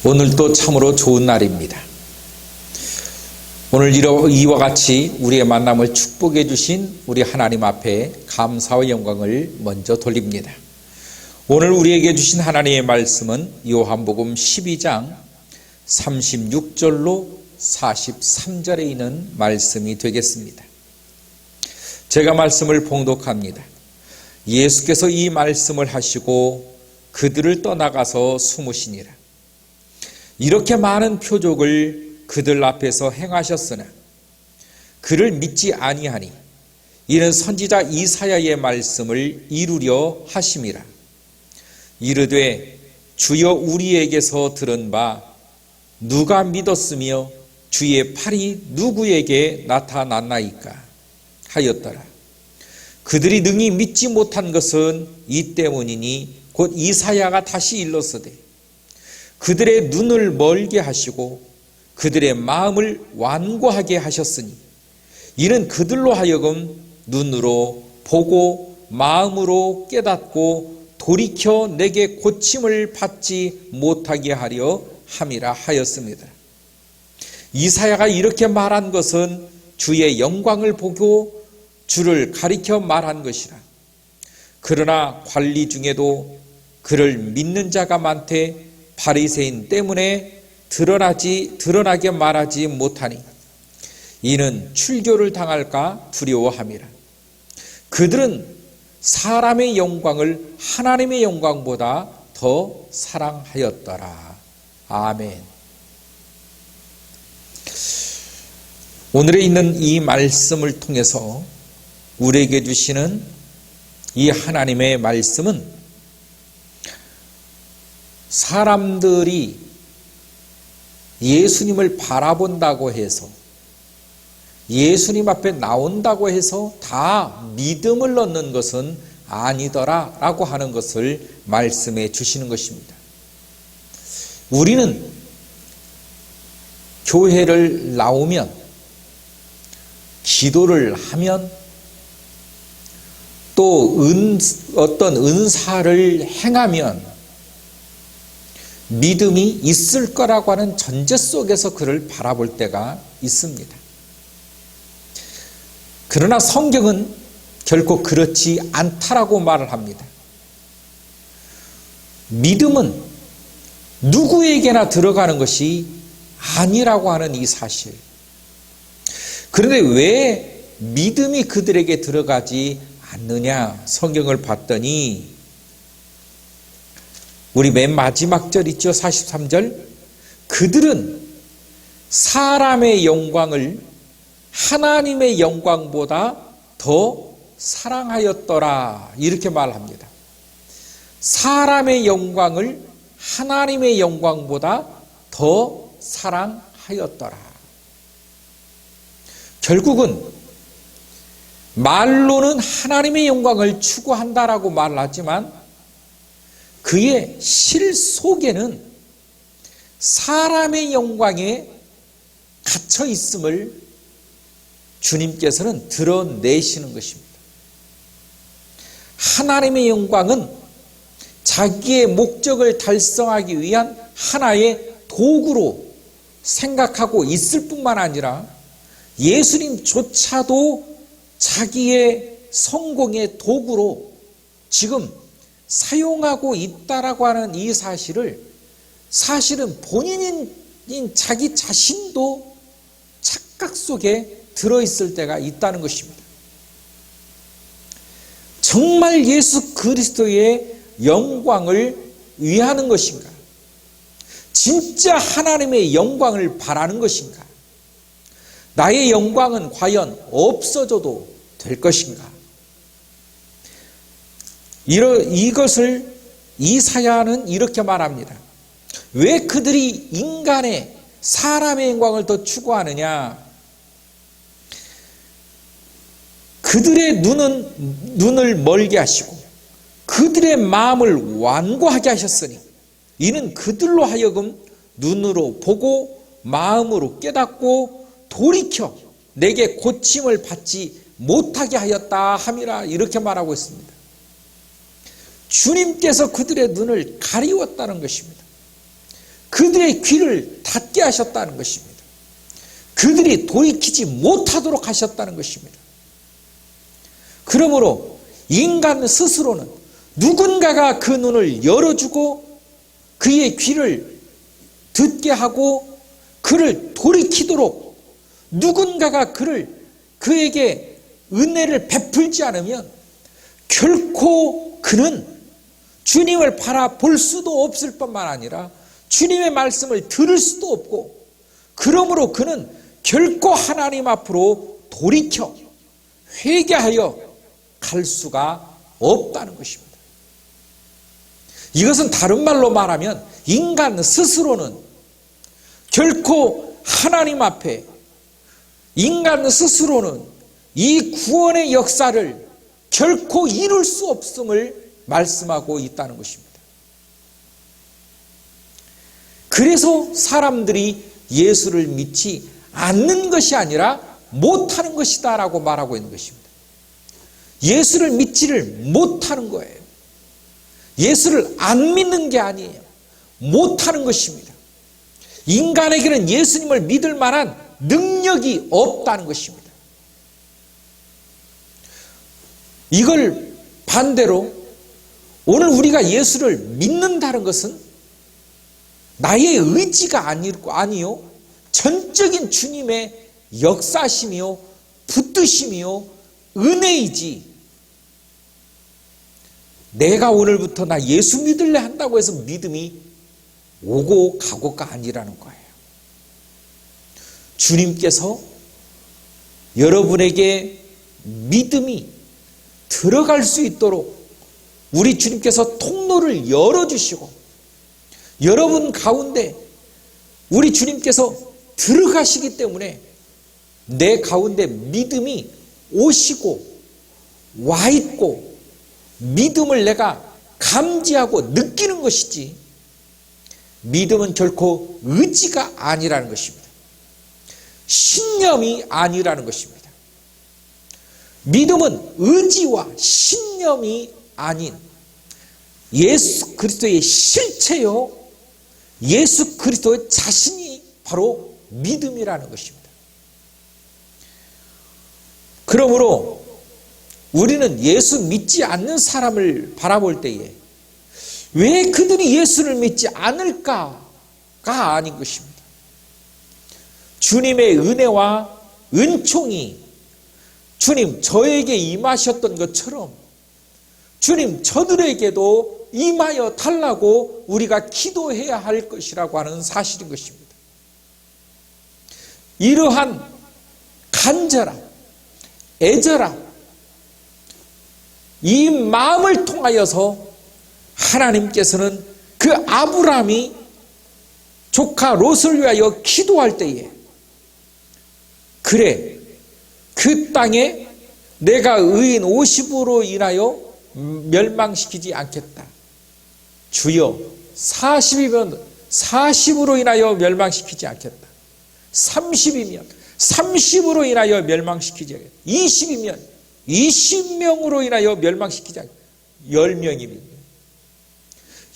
오늘도 참으로 좋은 날입니다. 오늘 이와 같이 우리의 만남을 축복해 주신 우리 하나님 앞에 감사와 영광을 먼저 돌립니다. 오늘 우리에게 주신 하나님의 말씀은 요한복음 12장 36절로 43절에 있는 말씀이 되겠습니다. 제가 말씀을 봉독합니다. 예수께서 이 말씀을 하시고 그들을 떠나가서 숨으시니라. 이렇게 많은 표적을 그들 앞에서 행하셨으나 그를 믿지 아니하니 이는 선지자 이사야의 말씀을 이루려 하심이라. 이르되 주여 우리에게서 들은 바 누가 믿었으며 주의 팔이 누구에게 나타났나이까 하였더라. 그들이 능히 믿지 못한 것은 이 때문이니 곧 이사야가 다시 일렀으되 그들의 눈을 멀게 하시고 그들의 마음을 완고하게 하셨으니 이는 그들로 하여금 눈으로 보고 마음으로 깨닫고 돌이켜 내게 고침을 받지 못하게 하려 함이라 하였습니다. 이사야가 이렇게 말한 것은 주의 영광을 보고 주를 가리켜 말한 것이라. 그러나 관리 중에도 그를 믿는 자가 많되 바리새인 때문에 드러나게 말하지 못하니 이는 출교를 당할까 두려워함이라. 그들은 사람의 영광을 하나님의 영광보다 더 사랑하였더라. 아멘. 오늘에 있는 이 말씀을 통해서 우리에게 주시는 이 하나님의 말씀은 사람들이 예수님을 바라본다고 해서 예수님 앞에 나온다고 해서 다 믿음을 얻는 것은 아니더라 라고 하는 것을 말씀해 주시는 것입니다. 우리는 교회를 나오면 기도를 하면 또 어떤 은사를 행하면 믿음이 있을 거라고 하는 전제 속에서 그를 바라볼 때가 있습니다. 그러나 성경은 결코 그렇지 않다라고 말을 합니다. 믿음은 누구에게나 들어가는 것이 아니라고 하는 이 사실. 그런데 왜 믿음이 그들에게 들어가지 않느냐? 성경을 봤더니 우리 맨 마지막 절 있죠? 43절. 그들은 사람의 영광을 하나님의 영광보다 더 사랑하였더라. 이렇게 말합니다. 사람의 영광을 하나님의 영광보다 더 사랑하였더라. 결국은 말로는 하나님의 영광을 추구한다라고 말을 하지만 그의 실 속에는 사람의 영광에 갇혀 있음을 주님께서는 드러내시는 것입니다. 하나님의 영광은 자기의 목적을 달성하기 위한 하나의 도구로 생각하고 있을 뿐만 아니라 예수님조차도 자기의 성공의 도구로 지금 사용하고 있다라고 하는 이 사실을 사실은 본인인 자기 자신도 착각 속에 들어있을 때가 있다는 것입니다. 정말 예수 그리스도의 영광을 위하는 것인가? 진짜 하나님의 영광을 바라는 것인가? 나의 영광은 과연 없어져도 될 것인가? 이것을 이사야는 이렇게 말합니다. 왜 그들이 인간의 사람의 영광을 더 추구하느냐? 그들의 눈을 멀게 하시고 그들의 마음을 완고하게 하셨으니 이는 그들로 하여금 눈으로 보고 마음으로 깨닫고 돌이켜 내게 고침을 받지 못하게 하였다 함이라. 이렇게 말하고 있습니다. 주님께서 그들의 눈을 가리웠다는 것입니다. 그들의 귀를 닫게 하셨다는 것입니다. 그들이 돌이키지 못하도록 하셨다는 것입니다. 그러므로 인간 스스로는 누군가가 그 눈을 열어주고 그의 귀를 듣게 하고 그를 돌이키도록 누군가가 그에게 은혜를 베풀지 않으면 결코 그는 주님을 바라볼 수도 없을 뿐만 아니라 주님의 말씀을 들을 수도 없고, 그러므로 그는 결코 하나님 앞으로 돌이켜 회개하여 갈 수가 없다는 것입니다. 이것은 다른 말로 말하면 인간 스스로는 결코 하나님 앞에, 인간 스스로는 이 구원의 역사를 결코 이룰 수 없음을 말씀하고 있다는 것입니다. 그래서 사람들이 예수를 믿지 않는 것이 아니라 못하는 것이다 라고 말하고 있는 것입니다. 예수를 믿지를 못하는 거예요. 예수를 안 믿는 게 아니에요. 못하는 것입니다. 인간에게는 예수님을 믿을 만한 능력이 없다는 것입니다. 이걸 반대로 오늘 우리가 예수를 믿는다는 것은 나의 의지가 아니요 전적인 주님의 역사심이요 붙드심이요 은혜이지, 내가 오늘부터 나 예수 믿을래 한다고 해서 믿음이 오고 가고가 아니라는 거예요. 주님께서 여러분에게 믿음이 들어갈 수 있도록 우리 주님께서 통로를 열어주시고 여러분 가운데 우리 주님께서 들어가시기 때문에 내 가운데 믿음이 오시고 와 있고 믿음을 내가 감지하고 느끼는 것이지, 믿음은 결코 의지가 아니라는 것입니다. 신념이 아니라는 것입니다. 믿음은 의지와 신념이 아닌 예수 그리스도의 실체요 예수 그리스도의 자신이 바로 믿음이라는 것입니다. 그러므로 우리는 예수 믿지 않는 사람을 바라볼 때에 왜 그들이 예수를 믿지 않을까가 아닌 것입니다. 주님의 은혜와 은총이 주님 저에게 임하셨던 것처럼 주님 저들에게도 임하여 달라고 우리가 기도해야 할 것이라고 하는 사실인 것입니다. 이러한 간절함, 애절함, 이 마음을 통하여서 하나님께서는 그 아브라함이 조카 롯을 위하여 기도할 때에 그래 그 땅에 내가 의인 50으로 인하여 멸망시키지 않겠다. 주여 40이면 40으로 인하여 멸망시키지 않겠다. 30이면 30으로 인하여 멸망시키지 않겠다. 20이면 20명으로 인하여 멸망시키지 않겠다. 10명이면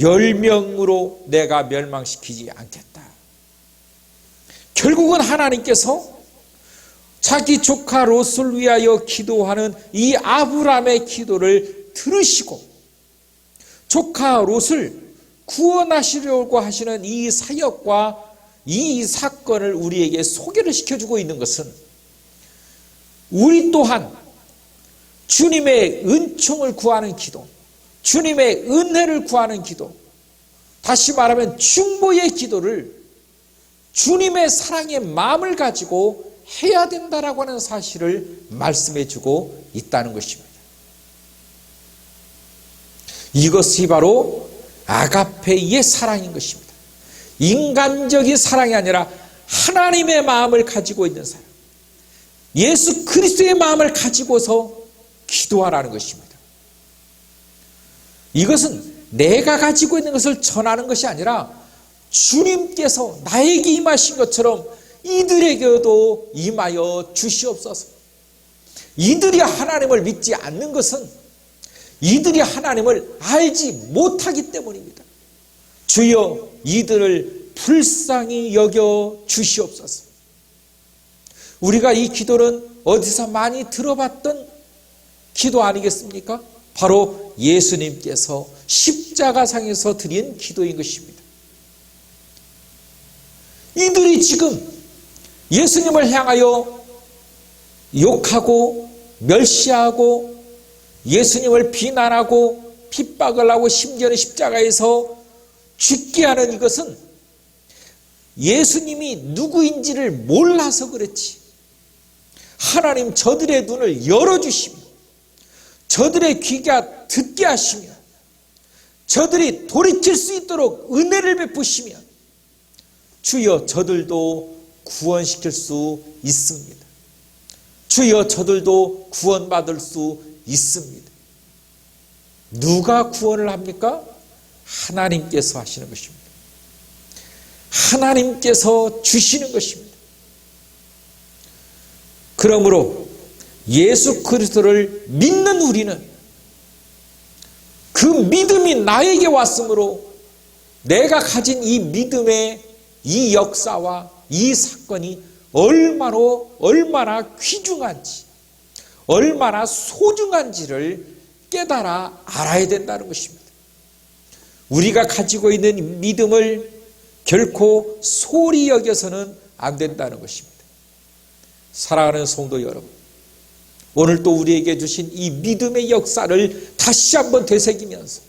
10명으로 내가 멸망시키지 않겠다. 결국은 하나님께서 자기 조카 롯을 위하여 기도하는 이 아브라함의 기도를 들으시고 조카 롯을 구원하시려고 하시는 이 사역과 이 사건을 우리에게 소개를 시켜주고 있는 것은 우리 또한 주님의 은총을 구하는 기도, 주님의 은혜를 구하는 기도, 다시 말하면 중보의 기도를 주님의 사랑의 마음을 가지고 해야 된다라고 하는 사실을 말씀해 주고 있다는 것입니다. 이것이 바로 아가페의 사랑인 것입니다. 인간적인 사랑이 아니라 하나님의 마음을 가지고 있는 사랑, 예수 그리스도의 마음을 가지고서 기도하라는 것입니다. 이것은 내가 가지고 있는 것을 전하는 것이 아니라 주님께서 나에게 임하신 것처럼 이들에게도 임하여 주시옵소서. 이들이 하나님을 믿지 않는 것은 이들이 하나님을 알지 못하기 때문입니다. 주여 이들을 불쌍히 여겨 주시옵소서. 우리가 이 기도는 어디서 많이 들어봤던 기도 아니겠습니까? 바로 예수님께서 십자가상에서 드린 기도인 것입니다. 이들이 지금 예수님을 향하여 욕하고 멸시하고 예수님을 비난하고 핍박을 하고 심지어는 십자가에서 죽게 하는 이것은 예수님이 누구인지를 몰라서 그렇지, 하나님 저들의 눈을 열어주시며 저들의 귀가 듣게 하시며 저들이 돌이킬 수 있도록 은혜를 베푸시며 주여 저들도 구원시킬 수 있습니다. 주여 저들도 구원받을 수 있습니다. 누가 구원을 합니까? 하나님께서 하시는 것입니다. 하나님께서 주시는 것입니다. 그러므로 예수 그리스도를 믿는 우리는 그 믿음이 나에게 왔으므로 내가 가진 이 믿음의 이 역사와 이 사건이 얼마나 귀중한지, 얼마나 소중한지를 깨달아 알아야 된다는 것입니다. 우리가 가지고 있는 믿음을 결코 소홀히 여겨서는 안 된다는 것입니다. 사랑하는 성도 여러분, 오늘 또 우리에게 주신 이 믿음의 역사를 다시 한번 되새기면서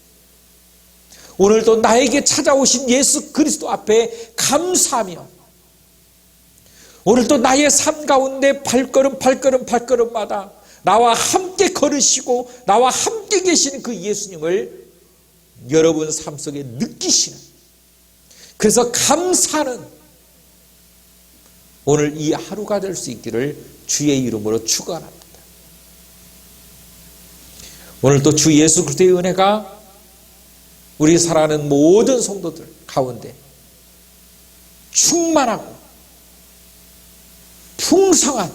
오늘도 나에게 찾아오신 예수 그리스도 앞에 감사하며 오늘도 나의 삶 가운데 발걸음마다 나와 함께 걸으시고 나와 함께 계시는 그 예수님을 여러분 삶 속에 느끼시는, 그래서 감사하는 오늘 이 하루가 될 수 있기를 주의 이름으로 축원합니다. 오늘도 주 예수 그리스도의 은혜가 우리 사랑하는 모든 성도들 가운데 충만하고 풍성한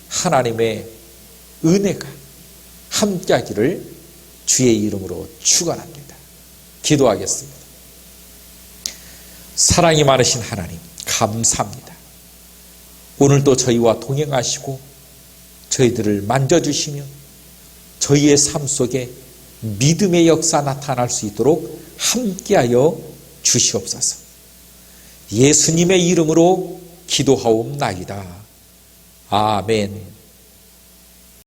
하나님의 은혜가 함께하기를 주의 이름으로 축원합니다. 기도하겠습니다. 사랑이 많으신 하나님, 감사합니다. 오늘도 저희와 동행하시고 저희들을 만져주시며 저희의 삶 속에 믿음의 역사 나타날 수 있도록 함께하여 주시옵소서. 예수님의 이름으로 기도하옵나이다. 아멘.